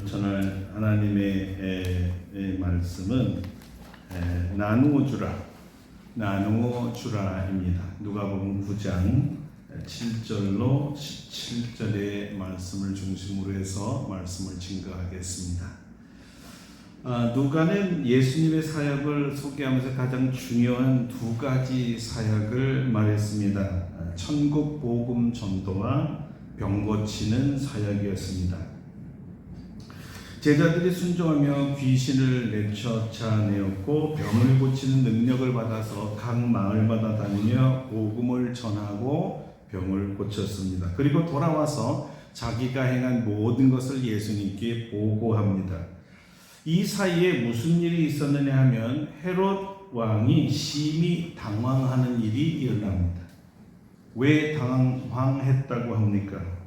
전할 하나님의 말씀은 나누어 주라입니다. 누가복음 9장 7절로 17절의 말씀을 중심으로 해서 말씀을 증거하겠습니다. 누가는 예수님의 사역을 소개하면서 가장 중요한 두 가지 사역을 말했습니다. 천국 복음 전도와 병 고치는 사역이었습니다. 제자들이 순종하며 귀신을 내쫓아내었고 병을 고치는 능력을 받아서 각 마을마다 다니며 복음을 전하고 병을 고쳤습니다. 그리고 돌아와서 자기가 행한 모든 것을 예수님께 보고합니다. 이 사이에 무슨 일이 있었느냐 하면 헤롯 왕이 심히 당황하는 일이 일어납니다. 왜 당황했다고 합니까?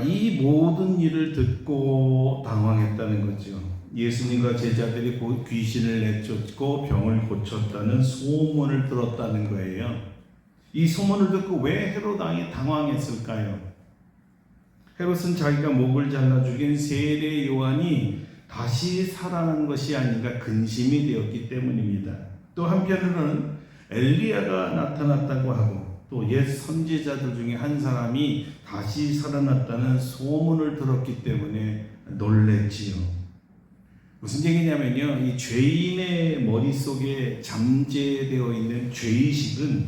이 모든 일을 듣고 당황했다는 거죠. 예수님과 제자들이 귀신을 내쫓고 병을 고쳤다는 소문을 들었다는 거예요. 이 소문을 듣고 왜 헤롯 왕이 당황했을까요? 헤롯은 자기가 목을 잘라 죽인 세례 요한이 다시 살아난 것이 아닌가 근심이 되었기 때문입니다. 또 한편으로는 엘리야가 나타났다고 하고 또 옛 선지자들 중에 한 사람이 다시 살아났다는 소문을 들었기 때문에 놀랬지요. 무슨 얘기냐면요, 이 죄인의 머릿속에 잠재되어 있는 죄의식은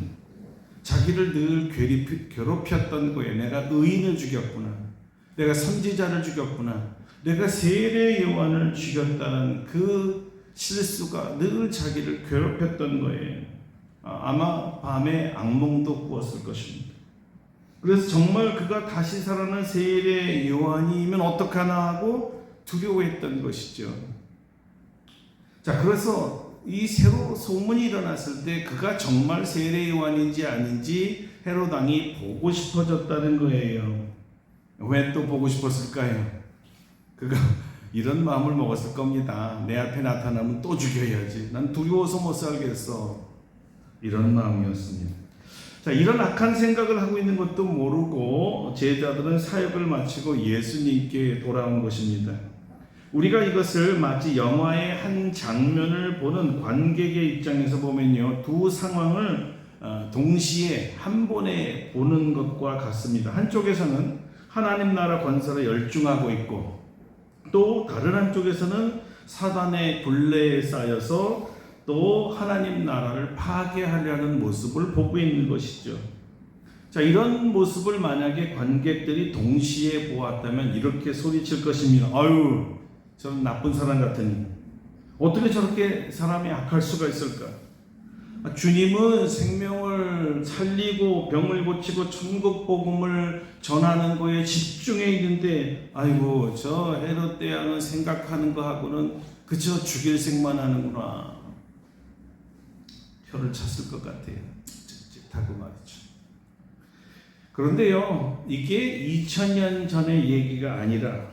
자기를 늘 괴롭혔던 거예요. 내가 의인을 죽였구나, 내가 선지자를 죽였구나, 내가 세례 요한을 죽였다는 그 실수가 늘 자기를 괴롭혔던 거예요. 아마 밤에 악몽도 꾸었을 것입니다. 그래서 정말 그가 다시 살아난 세례 요한이면 어떡하나 하고 두려워했던 것이죠. 자, 그래서 이 새로 소문이 일어났을 때 그가 정말 세례 요한인지 아닌지 헤롯 왕이 보고 싶어졌다는 거예요. 왜 또 보고 싶었을까요? 그가 이런 마음을 먹었을 겁니다. 내 앞에 나타나면 또 죽여야지. 난 두려워서 못 살겠어. 이런 마음이었습니다. 자, 이런 악한 생각을 하고 있는 것도 모르고 제자들은 사역을 마치고 예수님께 돌아온 것입니다. 우리가 이것을 마치 영화의 한 장면을 보는 관객의 입장에서 보면요, 두 상황을 동시에 한 번에 보는 것과 같습니다. 한쪽에서는 하나님 나라 건설에 열중하고 있고 또 다른 한쪽에서는 사단의 굴레에 쌓여서 또 하나님 나라를 파괴하려는 모습을 보고 있는 것이죠. 자, 이런 모습을 만약에 관객들이 동시에 보았다면 이렇게 소리칠 것입니다. 아유, 저런 나쁜 사람 같으니 어떻게 저렇게 사람이 악할 수가 있을까? 주님은 생명을 살리고 병을 고치고 천국 복음을 전하는 거에 집중해 있는데 아이고, 저 헤롯 대왕은 생각하는 거하고는 그저 죽일 생만 하는구나. 혀를 찼을 것 같아요. 찝찝하고 말이죠. 그런데요, 이게 2000년 전의 얘기가 아니라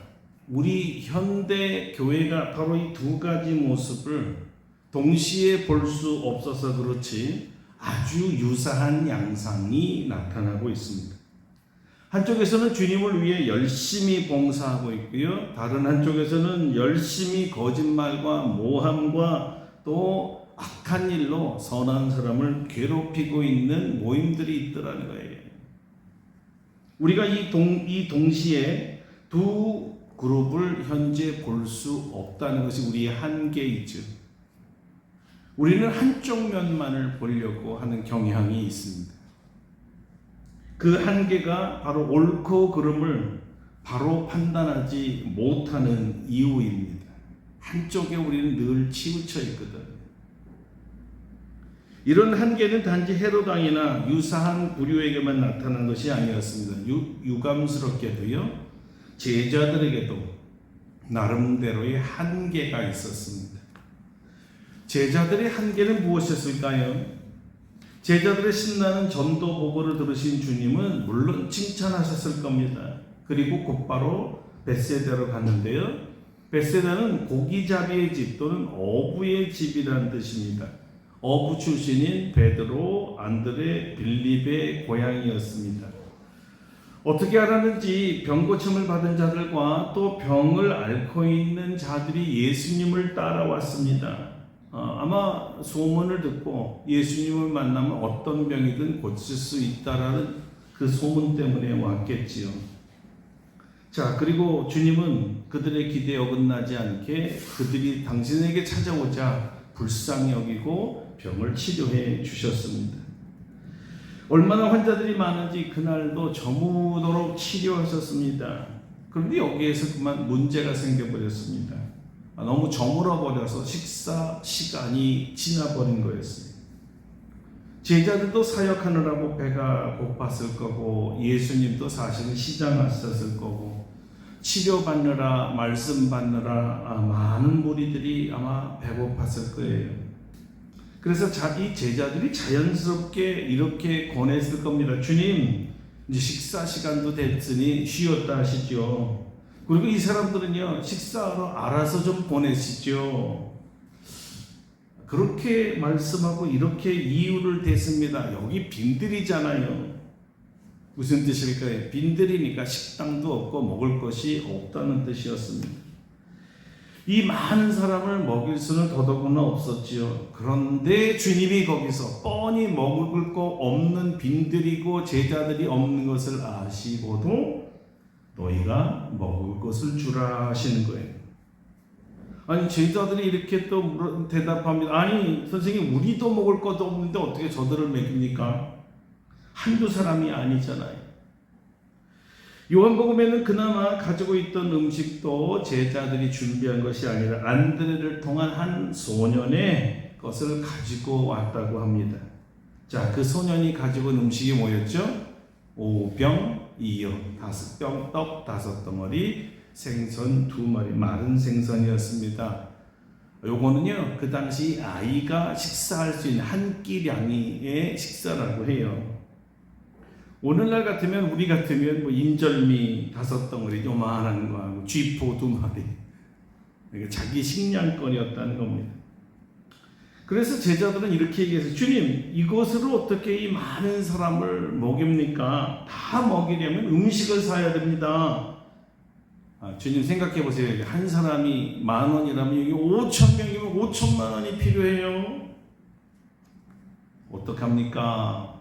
우리 현대 교회가 바로 이 두 가지 모습을 동시에 볼 수 없어서 그렇지 아주 유사한 양상이 나타나고 있습니다. 한쪽에서는 주님을 위해 열심히 봉사하고 있고요, 다른 한쪽에서는 열심히 거짓말과 모함과 또 악한 일로 선한 사람을 괴롭히고 있는 모임들이 있더라는 거예요. 우리가 이 동시에 두 그룹을 현재 볼 수 없다는 것이 우리의 한계이죠. 우리는 한쪽 면만을 보려고 하는 경향이 있습니다. 그 한계가 바로 옳고 그름을 바로 판단하지 못하는 이유입니다. 한쪽에 우리는 늘 치우쳐 있거든. 이런 한계는 단지 헤롯 왕이나 유사한 부류에게만 나타난 것이 아니었습니다. 유감스럽게도요, 제자들에게도 나름대로의 한계가 있었습니다. 제자들의 한계는 무엇이었을까요? 제자들의 신나는 전도 보고를 들으신 주님은 물론 칭찬하셨을 겁니다. 그리고 곧바로 벳세다로 갔는데요, 벳세다는 고기잡이의 집 또는 어부의 집이라는 뜻입니다. 어부 출신인 베드로, 안드레, 빌립의 고향이었습니다. 어떻게 알았는지 병 고침을 받은 자들과 또 병을 앓고 있는 자들이 예수님을 따라왔습니다. 아마 소문을 듣고 예수님을 만나면 어떤 병이든 고칠 수 있다라는 그 소문 때문에 왔겠지요. 자, 그리고 주님은 그들의 기대에 어긋나지 않게 그들이 당신에게 찾아오자 불쌍히 여기고 병을 치료해 주셨습니다. 얼마나 환자들이 많은지 그날도 저무도록 치료하셨습니다. 그런데 여기에서 그만 문제가 생겨버렸습니다. 너무 저물어버려서 식사 시간이 지나버린 거였어요. 제자들도 사역하느라고 배가 고팠을 거고 예수님도 사실은 시장 갔었을 거고 치료받느라 말씀 받느라 많은 무리들이 아마 배고팠을 거예요. 그래서 자기 제자들이 자연스럽게 이렇게 권했을 겁니다. 주님, 이제 식사 시간도 됐으니 쉬었다 하시죠. 그리고 이 사람들은요, 식사하러 알아서 좀 보내시죠. 그렇게 말씀하고 이렇게 이유를 댔습니다. 여기 빈들이잖아요. 무슨 뜻일까요? 빈들이니까 식당도 없고 먹을 것이 없다는 뜻이었습니다. 이 많은 사람을 먹일 수는 더더구나 없었지요. 그런데 주님이 거기서 뻔히 먹을 거 없는 빈들이고 제자들이 없는 것을 아시고도 너희가 먹을 것을 주라 하시는 거예요. 아니 제자들이 이렇게 또 대답합니다. 아니 선생님 우리도 먹을 것도 없는데 어떻게 저들을 먹입니까? 한두 사람이 아니잖아요. 요한복음에는 그나마 가지고 있던 음식도 제자들이 준비한 것이 아니라 안드레를 통한 한 소년의 것을 가지고 왔다고 합니다. 자, 그 소년이 가지고 온 음식이 뭐였죠? 5병 2여 5병 떡 5덩어리 생선 2마리 마른 생선이었습니다. 요거는요 그 당시 아이가 식사할 수 있는 한 끼량의 식사라고 해요. 오늘날 같으면 우리 같으면 뭐 인절미 5덩어리 요만한 거하고 쥐포 2마리 자기 식량권이었다는 겁니다. 그래서 제자들은 이렇게 얘기해서 주님 이것으로 어떻게 이 많은 사람을 먹입니까? 다 먹이려면 음식을 사야 됩니다. 주님 생각해 보세요. 한 사람이 10,000원이라면 여기 5,000명이면 5,000만 원이 필요해요. 어떡합니까?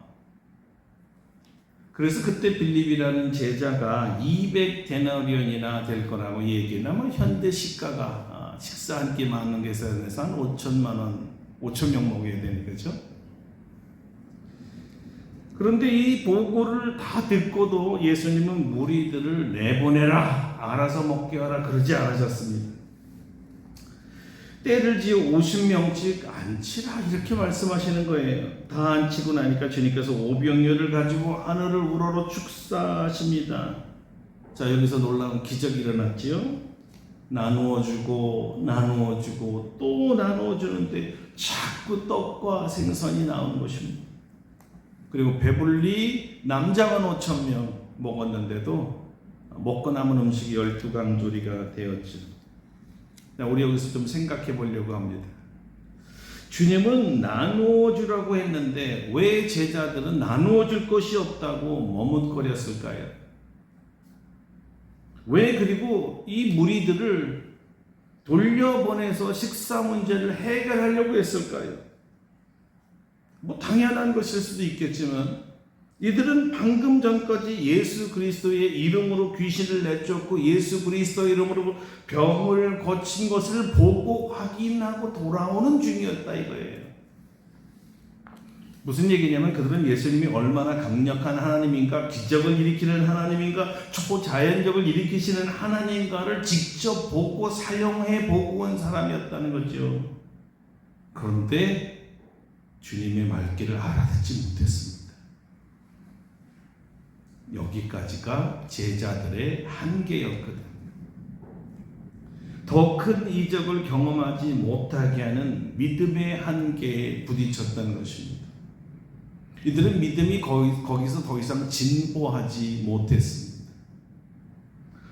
그래서 그때 빌립이라는 제자가 200데나리온이나 될 거라고 얘기하면 현대 시가가 식사 한 끼 먹는 게 계산해서 한 5천만 원, 5,000명 먹어야 되는 거죠. 그런데 이 보고를 다 듣고도 예수님은 무리들을 내보내라, 알아서 먹게 하라 그러지 않으셨습니다. 때를 지어 50명씩 앉히라 이렇게 말씀하시는 거예요. 다 앉히고 나니까 주님께서 오병이어를 가지고 하늘을 우러러 축사하십니다. 자, 여기서 놀라운 기적이 일어났지요. 나누어주고 또 나누어주는데 자꾸 떡과 생선이 나오는 것입니다. 그리고 배불리 남자만 5,000명 먹었는데도 먹고 남은 음식이 12강조리가 되었죠. 우리 여기서 좀 생각해 보려고 합니다. 주님은 나누어 주라고 했는데 왜 제자들은 나누어 줄 것이 없다고 머뭇거렸을까요? 왜 그리고 이 무리들을 돌려보내서 식사 문제를 해결하려고 했을까요? 뭐 당연한 것일 수도 있겠지만 이들은 방금 전까지 예수 그리스도의 이름으로 귀신을 내쫓고 예수 그리스도 이름으로 병을 고친 것을 보고 확인하고 돌아오는 중이었다 이거예요. 무슨 얘기냐면 그들은 예수님이 얼마나 강력한 하나님인가, 기적을 일으키는 하나님인가, 초자연적을 일으키시는 하나님인가를 직접 보고 사용해 보고 온 사람이었다는 거죠. 그런데 주님의 말귀를 알아듣지 못했습니다. 여기까지가 제자들의 한계였거든. 더 큰 이적을 경험하지 못하게 하는 믿음의 한계에 부딪혔다는 것입니다. 이들은 믿음이 거기서 더 이상 진보하지 못했습니다.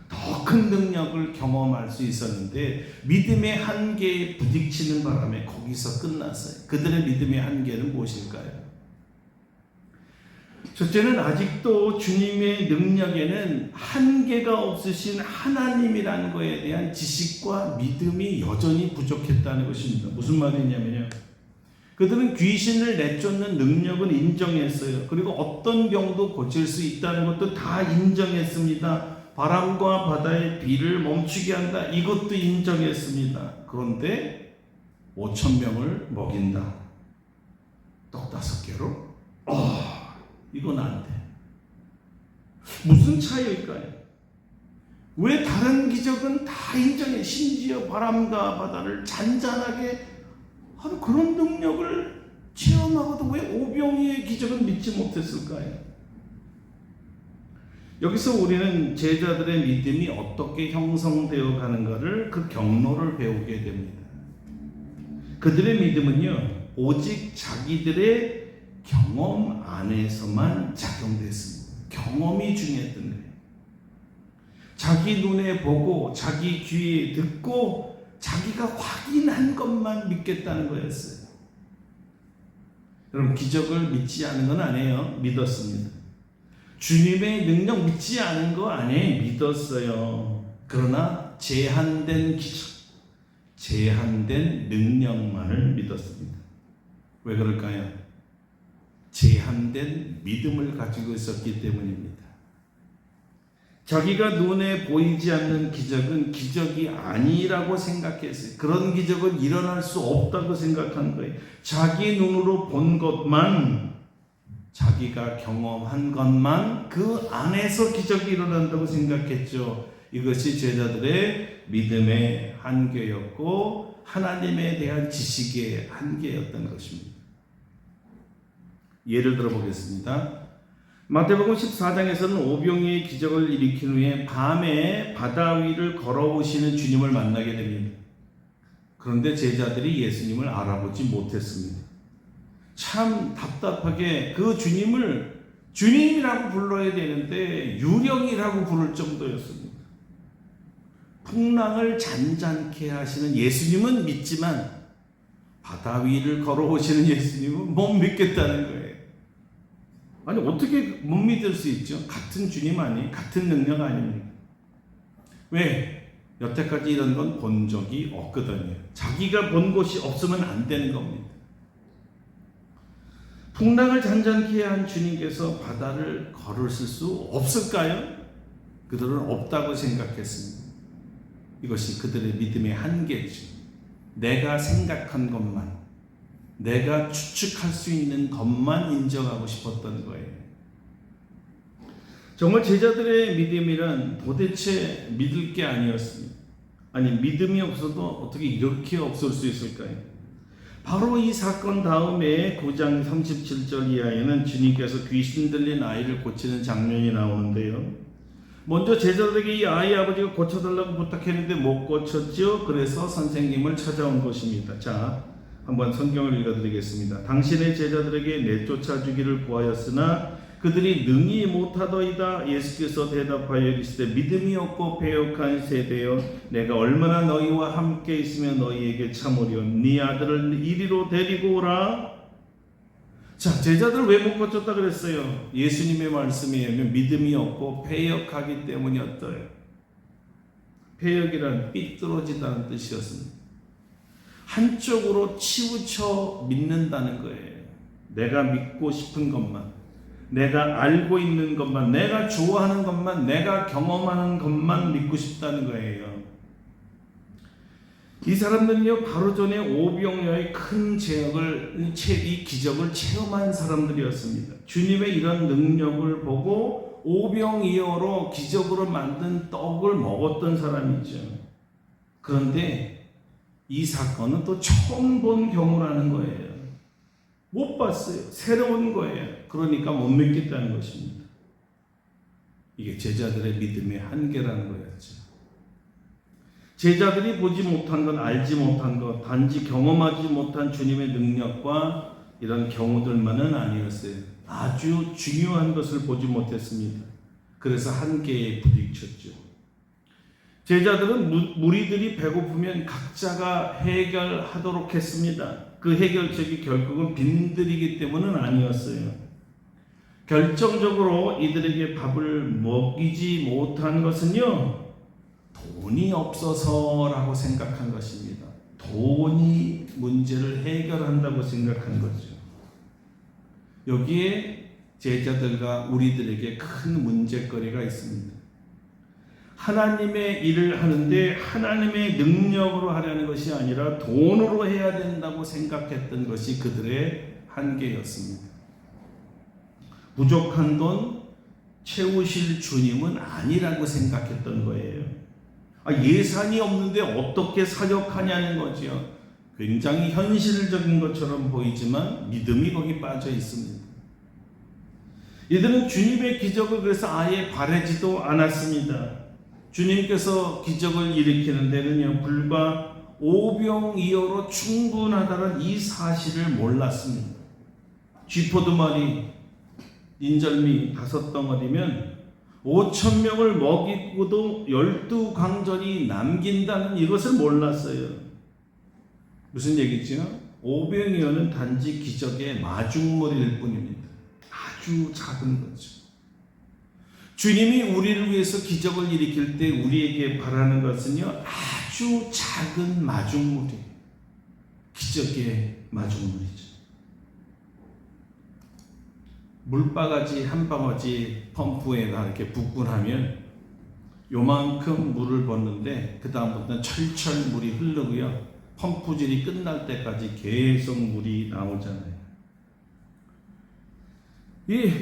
더 큰 능력을 경험할 수 있었는데 믿음의 한계에 부딪히는 바람에 거기서 끝났어요. 그들의 믿음의 한계는 무엇일까요? 첫째는 아직도 주님의 능력에는 한계가 없으신 하나님이라는 것에 대한 지식과 믿음이 여전히 부족했다는 것입니다. 무슨 말이냐면요, 그들은 귀신을 내쫓는 능력은 인정했어요. 그리고 어떤 병도 고칠 수 있다는 것도 다 인정했습니다. 바람과 바다의 비를 멈추게 한다, 이것도 인정했습니다. 그런데 5,000명을 먹인다, 떡 5개로? 이건 안 돼. 무슨 차이일까요? 왜 다른 기적은 다 인정해? 심지어 바람과 바다를 잔잔하게 하는 그런 능력을 체험하고도 왜 오병이의 기적은 믿지 못했을까요? 여기서 우리는 제자들의 믿음이 어떻게 형성되어 가는가를, 그 경로를 배우게 됩니다. 그들의 믿음은요, 오직 자기들의 경험 안에서만 작용됐습니다. 경험이 중요했던 거예요. 자기 눈에 보고 자기 귀에 듣고 자기가 확인한 것만 믿겠다는 거였어요. 여러분, 기적을 믿지 않은 건 아니에요. 믿었습니다. 주님의 능력 믿지 않은 거 아니에요. 믿었어요. 그러나 제한된 기적, 제한된 능력만을 믿었습니다. 왜 그럴까요? 제한된 믿음을 가지고 있었기 때문입니다. 자기가 눈에 보이지 않는 기적은 기적이 아니라고 생각했어요. 그런 기적은 일어날 수 없다고 생각한 거예요. 자기 눈으로 본 것만, 자기가 경험한 것만, 그 안에서 기적이 일어난다고 생각했죠. 이것이 제자들의 믿음의 한계였고 하나님에 대한 지식의 한계였던 것입니다. 예를 들어 보겠습니다. 마태복음 14장에서는 오병이의 기적을 일으킨 후에 밤에 바다 위를 걸어오시는 주님을 만나게 됩니다. 그런데 제자들이 예수님을 알아보지 못했습니다. 참 답답하게 그 주님을 주님이라고 불러야 되는데 유령이라고 부를 정도였습니다. 풍랑을 잔잔케 하시는 예수님은 믿지만 바다 위를 걸어오시는 예수님은 못 믿겠다는 거예요. 아니, 어떻게 못 믿을 수 있죠? 같은 주님 아니, 같은 능력 아닙니까? 왜? 여태까지 이런 건 본 적이 없거든요. 자기가 본 곳이 없으면 안 되는 겁니다. 풍랑을 잔잔케 한 주님께서 바다를 걸으실 수 없을까요? 그들은 없다고 생각했습니다. 이것이 그들의 믿음의 한계죠. 내가 생각한 것만, 내가 추측할 수 있는 것만 인정하고 싶었던 거예요. 정말 제자들의 믿음이란 도대체 믿을 게 아니었습니다. 아니, 믿음이 없어도 어떻게 이렇게 없을 수 있을까요? 바로 이 사건 다음에 9장 37절 이하에는 주님께서 귀신 들린 아이를 고치는 장면이 나오는데요. 먼저 제자들에게 이 아이 아버지가 고쳐달라고 부탁했는데 못 고쳤죠. 그래서 선생님을 찾아온 것입니다. 자, 한번 성경을 읽어드리겠습니다. 당신의 제자들에게 내쫓아 주기를 구하였으나 그들이 능히 못하더이다. 예수께서 대답하여 이르시되 믿음이 없고 배역한 세대여, 내가 얼마나 너희와 함께 있으며 너희에게 참으려. 네 아들을 이리로 데리고 오라. 자, 제자들 왜 못 고쳤다 그랬어요? 예수님의 말씀에 의하면 믿음이 없고 패역하기 때문이었어요. 패역이란 삐뚤어지다는 뜻이었습니다. 한쪽으로 치우쳐 믿는다는 거예요. 내가 믿고 싶은 것만, 내가 알고 있는 것만, 내가 좋아하는 것만, 내가 경험하는 것만 믿고 싶다는 거예요. 이 사람들은요, 바로 전에 오병이어의 큰 이 기적을 체험한 사람들이었습니다. 주님의 이런 능력을 보고 오병이어로 기적으로 만든 떡을 먹었던 사람이죠. 그런데 이 사건은 또 처음 본 경우라는 거예요. 못 봤어요. 새로운 거예요. 그러니까 못 믿겠다는 것입니다. 이게 제자들의 믿음의 한계라는 거였죠. 제자들이 보지 못한 것, 알지 못한 것, 단지 경험하지 못한 주님의 능력과 이런 경우들만은 아니었어요. 아주 중요한 것을 보지 못했습니다. 그래서 한계에 부딪혔죠. 제자들은 무리들이 배고프면 각자가 해결하도록 했습니다. 그 해결책이 결국은 빈들이기 때문은 아니었어요. 결정적으로 이들에게 밥을 먹이지 못한 것은요, 돈이 없어서라고 생각한 것입니다. 돈이 문제를 해결한다고 생각한 거죠. 여기에 제자들과 우리들에게 큰 문제거리가 있습니다. 하나님의 일을 하는데 하나님의 능력으로 하려는 것이 아니라 돈으로 해야 된다고 생각했던 것이 그들의 한계였습니다. 부족한 돈 채우실 주님은 아니라고 생각했던 거예요. 예산이 없는데 어떻게 사역하냐는 거죠. 굉장히 현실적인 것처럼 보이지만 믿음이 거기 빠져 있습니다. 이들은 주님의 기적을 그래서 아예 바라지도 않았습니다. 주님께서 기적을 일으키는 데는요, 불과 5병2어로 충분하다는 이 사실을 몰랐습니다. 쥐포 2마리, 인절미 5덩어리면 5,000명을 먹이고도 12광전이 남긴다는 이것을 몰랐어요. 무슨 얘기죠? 5병이어는 단지 기적의 마중물일 뿐입니다. 아주 작은 거죠. 주님이 우리를 위해서 기적을 일으킬 때 우리에게 바라는 것은요, 아주 작은 마중물이에요. 기적의 마중물이죠. 물바가지 한 방울이 펌프에다 이렇게 붓고 나면 요만큼 물을 붓는데 그 다음부터는 철철 물이 흐르고요, 펌프질이 끝날 때까지 계속 물이 나오잖아요.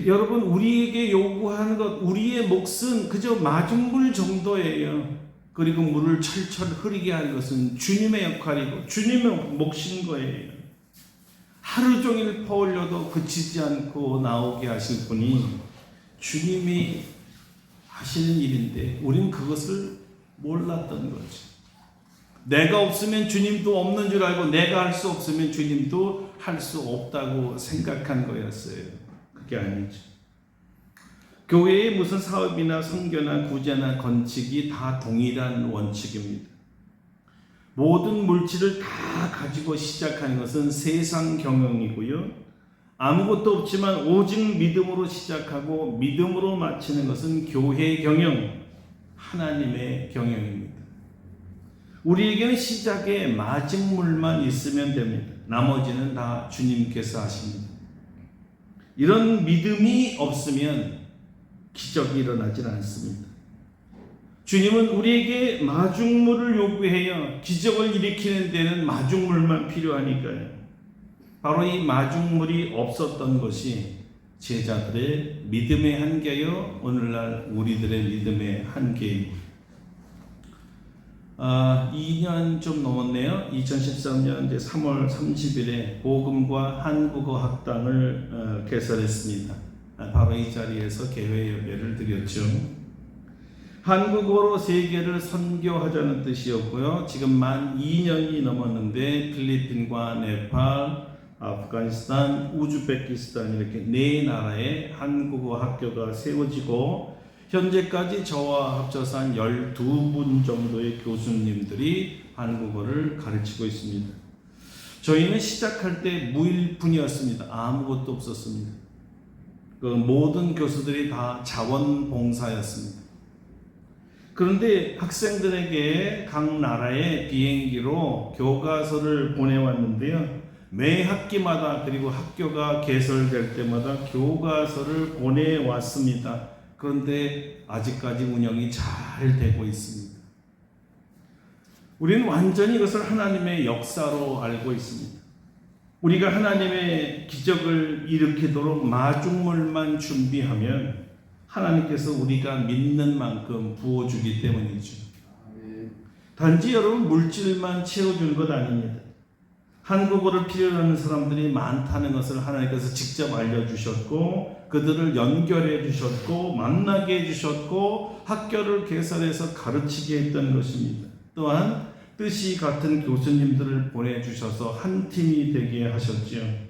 여러분, 우리에게 요구하는 것, 우리의 몫은 그저 마중물 정도예요. 그리고 물을 철철 흐르게 하는 것은 주님의 역할이고 주님의 몫인 거예요. 하루 종일 퍼올려도 그치지 않고 나오게 하실 분이 주님이 하시는 일인데 우리는 그것을 몰랐던 거죠. 내가 없으면 주님도 없는 줄 알고 내가 할 수 없으면 주님도 할 수 없다고 생각한 거였어요. 그게 아니죠. 교회의 무슨 사업이나 선교나 구제나 건축이 다 동일한 원칙입니다. 모든 물질을 다 가지고 시작하는 것은 세상 경영이고요, 아무것도 없지만 오직 믿음으로 시작하고 믿음으로 마치는 것은 교회 경영, 하나님의 경영입니다. 우리에게는 시작에 마중물만 있으면 됩니다. 나머지는 다 주님께서 하십니다. 이런 믿음이 없으면 기적이 일어나질 않습니다. 주님은 우리에게 마중물을 요구해요. 기적을 일으키는 데는 마중물만 필요하니까요. 바로 이 마중물이 없었던 것이 제자들의 믿음의 한계요, 오늘날 우리들의 믿음의 한계입니다. 2년 좀 넘었네요. 2013년 3월 30일에 복음과 한국어 학당을 개설했습니다. 바로 이 자리에서 개회 예배를 드렸죠. 한국어로 세계를 선교하자는 뜻이었고요. 지금 만 2년이 넘었는데 필리핀과 네팔, 아프가니스탄, 우즈베키스탄 이렇게 4나라에 한국어 학교가 세워지고 현재까지 저와 합쳐서 한 12분 정도의 교수님들이 한국어를 가르치고 있습니다. 저희는 시작할 때 무일푼이었습니다. 아무것도 없었습니다. 그 모든 교수들이 다 자원봉사였습니다. 그런데 학생들에게 각 나라의 비행기로 교과서를 보내왔는데요. 매 학기마다 그리고 학교가 개설될 때마다 교과서를 보내왔습니다. 그런데 아직까지 운영이 잘 되고 있습니다. 우리는 완전히 이것을 하나님의 역사로 알고 있습니다. 우리가 하나님의 기적을 일으키도록 마중물만 준비하면 하나님께서 우리가 믿는 만큼 부어주기 때문이죠. 단지 여러분 물질만 채워주는 것 아닙니다. 한국어를 필요로 하는 사람들이 많다는 것을 하나님께서 직접 알려주셨고 그들을 연결해 주셨고 만나게 해주셨고 학교를 개설해서 가르치게 했던 것입니다. 또한 뜻이 같은 교수님들을 보내주셔서 한 팀이 되게 하셨죠.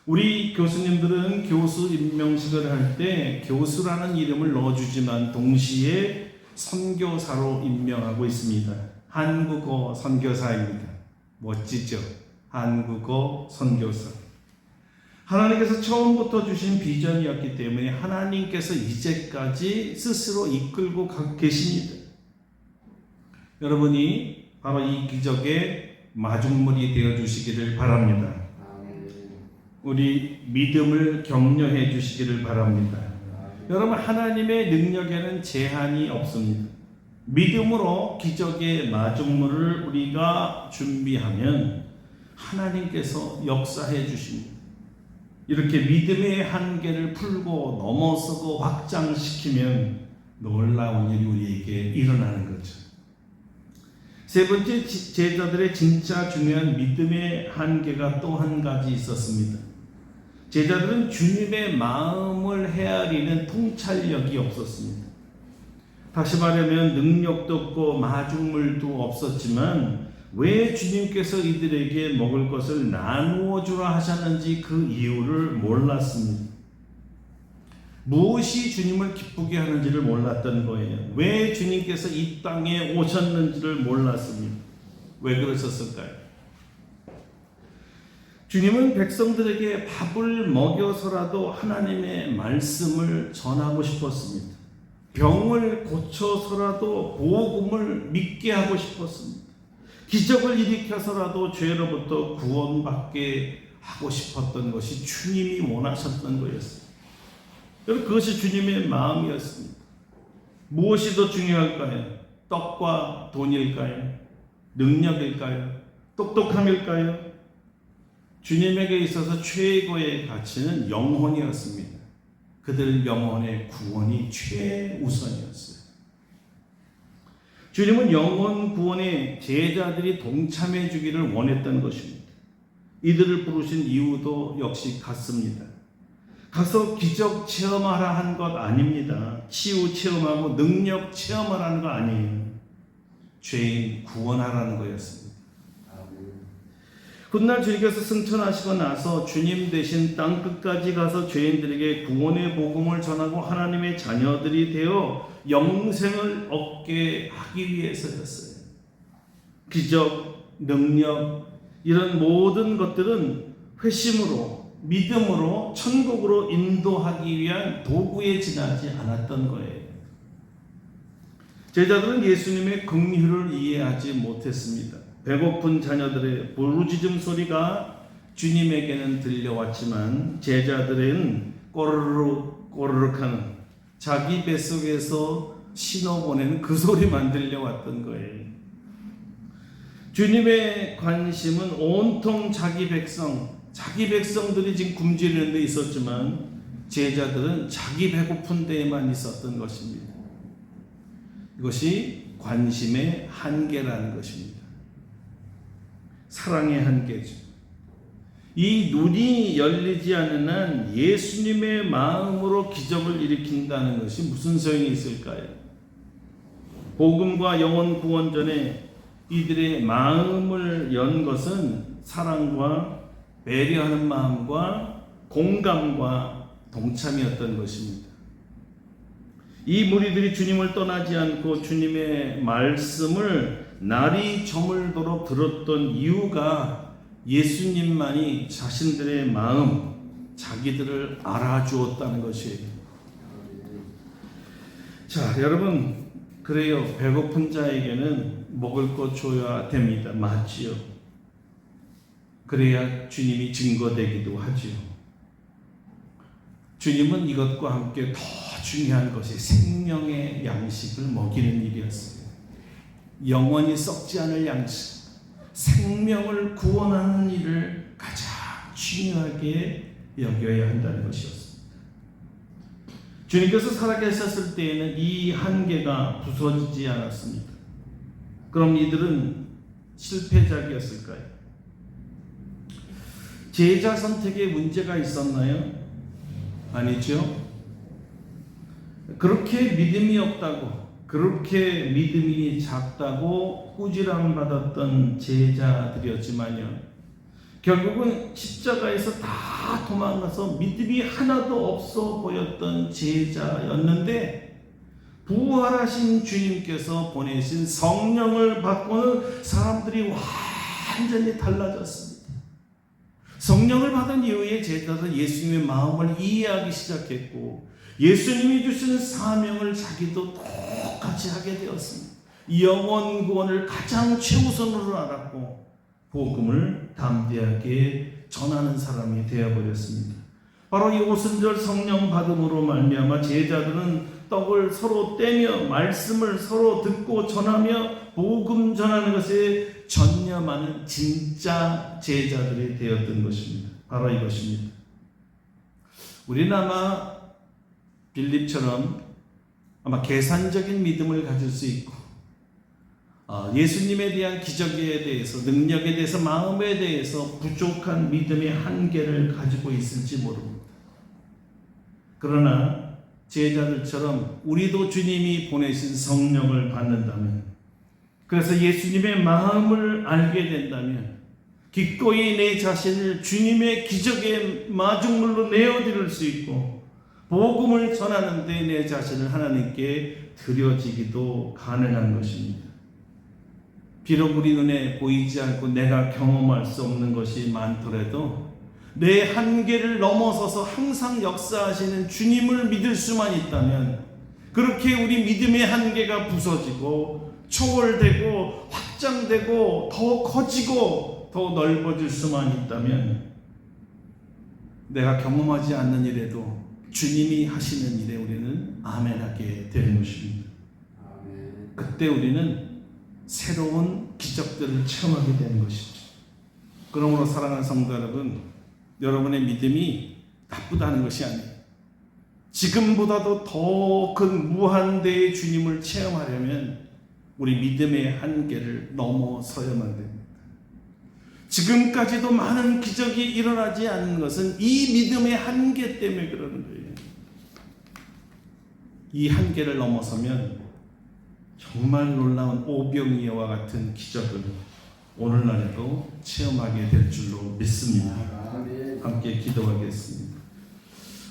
우리 교수님들은 교수 임명식을 할 때 교수라는 이름을 넣어주지만 동시에 선교사로 임명하고 있습니다. 한국어 선교사입니다. 멋지죠? 한국어 선교사. 하나님께서 처음부터 주신 비전이었기 때문에 하나님께서 이제까지 스스로 이끌고 가고 계십니다. 여러분이 바로 이 기적의 마중물이 되어 주시기를 바랍니다. 우리 믿음을 격려해 주시기를 바랍니다. 여러분, 하나님의 능력에는 제한이 없습니다. 믿음으로 기적의 마중물을 우리가 준비하면 하나님께서 역사해 주십니다. 이렇게 믿음의 한계를 풀고 넘어서고 확장시키면 놀라운 일이 우리에게 일어나는 거죠. 세 번째, 제자들의 진짜 중요한 믿음의 한계가 또 한 가지 있었습니다. 제자들은 주님의 마음을 헤아리는 통찰력이 없었습니다. 다시 말하면 능력도 없고 마중물도 없었지만 왜 주님께서 이들에게 먹을 것을 나누어 주라 하셨는지 그 이유를 몰랐습니다. 무엇이 주님을 기쁘게 하는지를 몰랐던 거예요. 왜 주님께서 이 땅에 오셨는지를 몰랐습니다. 왜 그러셨을까요? 주님은 백성들에게 밥을 먹여서라도 하나님의 말씀을 전하고 싶었습니다. 병을 고쳐서라도 복음을 믿게 하고 싶었습니다. 기적을 일으켜서라도 죄로부터 구원받게 하고 싶었던 것이 주님이 원하셨던 거였습니다. 여러분, 그것이 주님의 마음이었습니다. 무엇이 더 중요할까요? 떡과 돈일까요? 능력일까요? 똑똑함일까요? 주님에게 있어서 최고의 가치는 영혼이었습니다. 그들 영혼의 구원이 최우선이었어요. 주님은 영혼 구원에 제자들이 동참해 주기를 원했던 것입니다. 이들을 부르신 이유도 역시 같습니다. 가서 기적 체험하라 한 것 아닙니다. 치유 체험하고 능력 체험하라는 거 아니에요. 죄인 구원하라는 거였습니다. 훗날 주님께서 승천하시고 나서 주님 대신 땅 끝까지 가서 죄인들에게 구원의 복음을 전하고 하나님의 자녀들이 되어 영생을 얻게 하기 위해서였어요. 기적, 능력, 이런 모든 것들은 회심으로, 믿음으로, 천국으로 인도하기 위한 도구에 지나지 않았던 거예요. 제자들은 예수님의 긍휼을 이해하지 못했습니다. 배고픈 자녀들의 부르짖음 소리가 주님에게는 들려왔지만 제자들은 꼬르륵 꼬르륵 하는 자기 뱃속에서 신호 보내는 그 소리만 들려왔던 거예요. 주님의 관심은 온통 자기 백성들이 지금 굶주리는 데 있었지만 제자들은 자기 배고픈 데에만 있었던 것입니다. 이것이 관심의 한계라는 것입니다. 사랑의 한계죠. 이 눈이 열리지 않는 한 예수님의 마음으로 기적을 일으킨다는 것이 무슨 소용이 있을까요? 복음과 영혼 구원 전에 이들의 마음을 연 것은 사랑과 배려하는 마음과 공감과 동참이었던 것입니다. 이 무리들이 주님을 떠나지 않고 주님의 말씀을 날이 저물도록 들었던 이유가 예수님만이 자신들의 마음, 자기들을 알아주었다는 것이에요. 자, 여러분, 그래요. 배고픈 자에게는 먹을 것 줘야 됩니다. 맞지요? 그래야 주님이 증거되기도 하지요. 주님은 이것과 함께 더 중요한 것이 생명의 양식을 먹이는 일이었어요. 영원히 썩지 않을 양식, 생명을 구원하는 일을 가장 중요하게 여겨야 한다는 것이었습니다. 주님께서 살아계셨을 때에는 이 한계가 부서지지 않았습니다. 그럼 이들은 실패작이었을까요? 제자 선택에 문제가 있었나요? 아니죠. 그렇게 믿음이 없다고, 그렇게 믿음이 작다고 꾸지람 받았던 제자들이었지만요, 결국은 십자가에서 다 도망가서 믿음이 하나도 없어 보였던 제자였는데 부활하신 주님께서 보내신 성령을 받고는 사람들이 완전히 달라졌습니다. 성령을 받은 이후에 제자들은 예수님의 마음을 이해하기 시작했고 예수님이 주시는 사명을 자기도 똑같이 하게 되었습니다. 영원 구원을 가장 최우선으로 알았고 복음을 담대하게 전하는 사람이 되어버렸습니다. 바로 이 오순절 성령 받음으로 말미암아 제자들은 떡을 서로 떼며 말씀을 서로 듣고 전하며 복음 전하는 것에 전념하는 진짜 제자들이 되었던 것입니다. 바로 이것입니다. 우리는 아마 빌립처럼 아마 계산적인 믿음을 가질 수 있고 예수님에 대한 기적에 대해서 능력에 대해서 마음에 대해서 부족한 믿음의 한계를 가지고 있을지 모릅니다. 그러나 제자들처럼 우리도 주님이 보내신 성령을 받는다면, 그래서 예수님의 마음을 알게 된다면 기꺼이 내 자신을 주님의 기적의 마중물로 내어드릴 수 있고 복음을 전하는 데 내 자신을 하나님께 드려지기도 가능한 것입니다. 비록 우리 눈에 보이지 않고 내가 경험할 수 없는 것이 많더라도 내 한계를 넘어서서 항상 역사하시는 주님을 믿을 수만 있다면, 그렇게 우리 믿음의 한계가 부서지고 초월되고 확장되고 더 커지고 더 넓어질 수만 있다면, 내가 경험하지 않는 일에도 주님이 하시는 일에 우리는 아멘하게 되는 것입니다. 그때 우리는 새로운 기적들을 체험하게 되는 것이죠. 그러므로 사랑하는 성도 여러분, 여러분의 믿음이 나쁘다는 것이 아니에요. 지금보다도 더 큰 무한대의 주님을 체험하려면 우리 믿음의 한계를 넘어서야만 됩니다. 지금까지도 많은 기적이 일어나지 않는 것은 이 믿음의 한계 때문에 그러는 거예요. 이 한계를 넘어서면 정말 놀라운 오병이어와 같은 기적을 오늘날에도 체험하게 될 줄로 믿습니다. 함께 기도하겠습니다.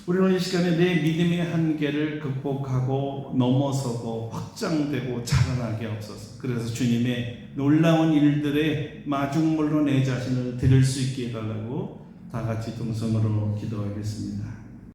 우리는 이 시간에 내 믿음의 한계를 극복하고 넘어서고 확장되고 자라나게 없어서, 그래서 주님의 놀라운 일들의 마중물로 내 자신을 드릴 수 있게 해달라고 다 같이 동성으로 기도하겠습니다.